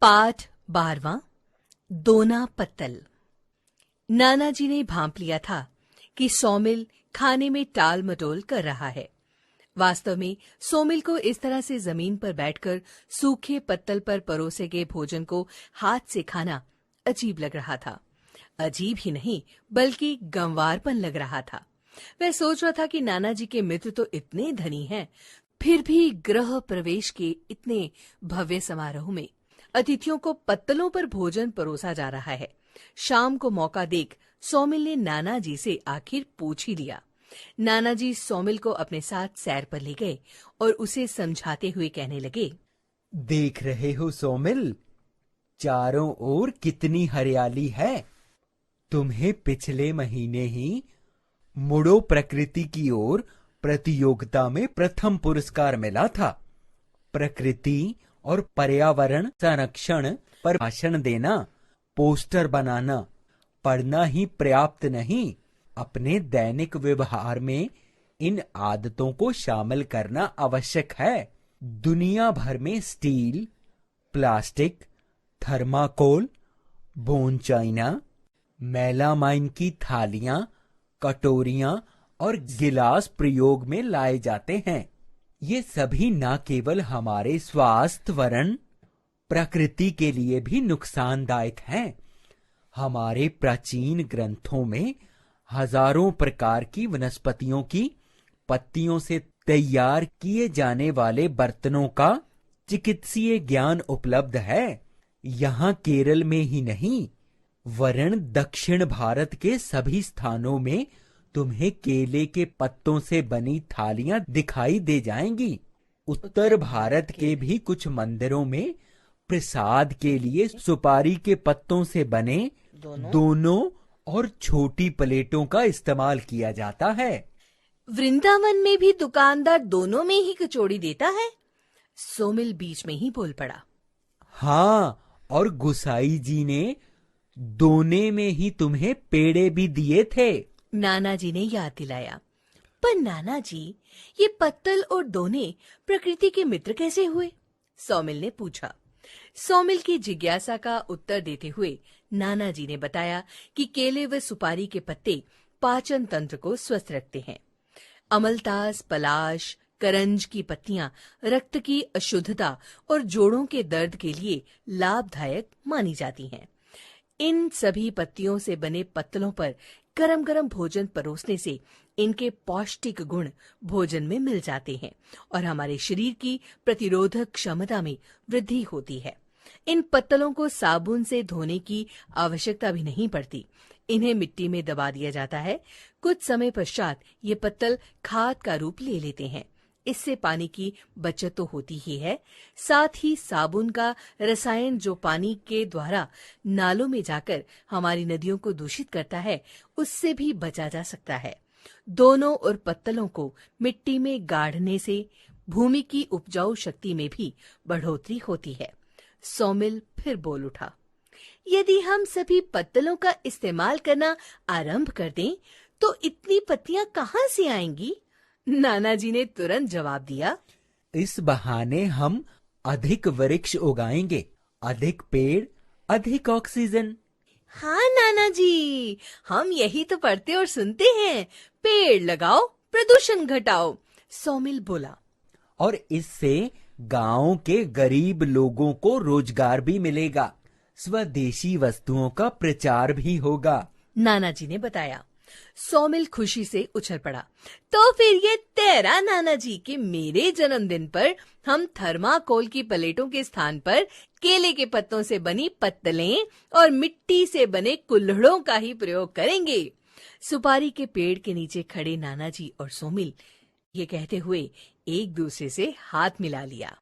पाठ 12वां दोना पत्तल। नाना जी ने भांप लिया था कि सोमिल खाने में टाल मटोल कर रहा है। वास्तव में सोमिल को इस तरह से जमीन पर बैठकर सूखे पत्तल पर परोसे गए भोजन को हाथ से खाना अजीब लग रहा था। अजीब ही नहीं बल्कि गंवारपन लग रहा था। वह सोच रहा था कि नाना जी के मित्र तो इतने धनी हैं, फिर भी गृह प्रवेश के इतने भव्य समारोह में अतिथियों को पत्तलों पर भोजन परोसा जा रहा है। शाम को मौका देख सोमिल ने नाना जी से आखिर पूछ ही लिया। नाना जी सोमिल को अपने साथ सैर पर ले गए और उसे समझाते हुए कहने लगे, देख रहे हो सोमिल, चारों ओर कितनी हरियाली है। तुम्हें पिछले महीने ही मुड़ो प्रकृति की ओर प्रतियोगिता में प्रथम पुरस्कार मिला था। प्रकृति और पर्यावरण संरक्षण पर भाषण देना, पोस्टर बनाना, पढ़ना ही पर्याप्त नहीं, अपने दैनिक व्यवहार में इन आदतों को शामिल करना आवश्यक है। दुनिया भर में steel, plastic, thermocol, bone China, melamine की थालियां, कटोरियां और गिलास प्रयोग में लाए जाते हैं। ये सभी न केवल हमारे स्वास्थ्य वरन प्रकृति के लिए भी नुकसानदायक हैं। हमारे प्राचीन ग्रंथों में हजारों प्रकार की वनस्पतियों की पत्तियों से तैयार किए जाने वाले बर्तनों का चिकित्सीय ज्ञान उपलब्ध है। यहाँ केरल में ही नहीं वरन दक्षिण भारत के सभी स्थानों में तुम्हें केले के पत्तों से बनी थालियां दिखाई दे जाएंगी। उत्तर भारत के भी कुछ मंदिरों में प्रसाद के लिए सुपारी के पत्तों से बने दोनों और छोटी प्लेटों का इस्तेमाल किया जाता है। वृंदावन में भी दुकानदार दोनों में ही कचौड़ी देता है। सोमिल बीच में ही बोल पड़ा। हाँ, और गुसाई जी ने दोने में ही तुम्हें पेड़े भी दिए थे। नाना जी ने याद दिलाया। पर नाना जी, ये पत्तल और दोने प्रकृति के मित्र कैसे हुए? सोमिल ने पूछा। सोमिल की जिज्ञासा का उत्तर देते हुए नाना जी ने बताया कि केले व सुपारी के पत्ते पाचन तंत्र को स्वस्थ रखते हैं। अमलतास, पलाश, करंज की पत्तियां रक्त की अशुद्धता और जोड़ों के दर्द के लिए लाभदायक मानी जाती हैं। इन सभी पत्तियों से बने पत्तलों पर गरम गरम भोजन परोसने से इनके पौष्टिक गुण भोजन में मिल जाते हैं और हमारे शरीर की प्रतिरोधक क्षमता में वृद्धि होती है। इन पत्तलों को साबुन से धोने की आवश्यकता भी नहीं पड़ती। इन्हें मिट्टी में दबा दिया जाता है। कुछ समय पश्चात ये पत्तल खाद का रूप ले लेते हैं। इससे पानी की बचत तो होती ही है, साथ ही साबुन का रसायन जो पानी के द्वारा नालों में जाकर हमारी नदियों को दूषित करता है, उससे भी बचा जा सकता है। दोनों और पत्तलों को मिट्टी में गाड़ने से भूमि की उपजाऊ शक्ति में भी बढ़ोतरी होती है। सोमिल फिर बोल उठा। यदि हम सभी पत्तलों का इस्तेमाल करना आरंभ कर दें, तो इतनी पत्तियां कहाँ से आएंगी? नाना जी ने तुरंत जवाब दिया। इस बहाने हम अधिक वृक्ष उगाएंगे, अधिक पेड़, अधिक ऑक्सीजन। हाँ नाना जी, हम यही तो पढ़ते और सुनते हैं। पेड़ लगाओ, प्रदूषण घटाओ, सोमिल बोला। और इससे गांव के गरीब लोगों को रोजगार भी मिलेगा, स्वदेशी वस्तुओं का प्रचार भी होगा, नाना जी ने बताया। सोमिल खुशी से उछल पड़ा। तो फिर ये तेरा नाना जी कि मेरे जन्मदिन पर हम थर्माकोल की प्लेटों के स्थान पर केले के पत्तों से बनी पत्तलें और मिट्टी से बने कुल्हड़ों का ही प्रयोग करेंगे। सुपारी के पेड़ के नीचे खड़े नाना जी और सोमिल ये कहते हुए एक दूसरे से हाथ मिला लिया।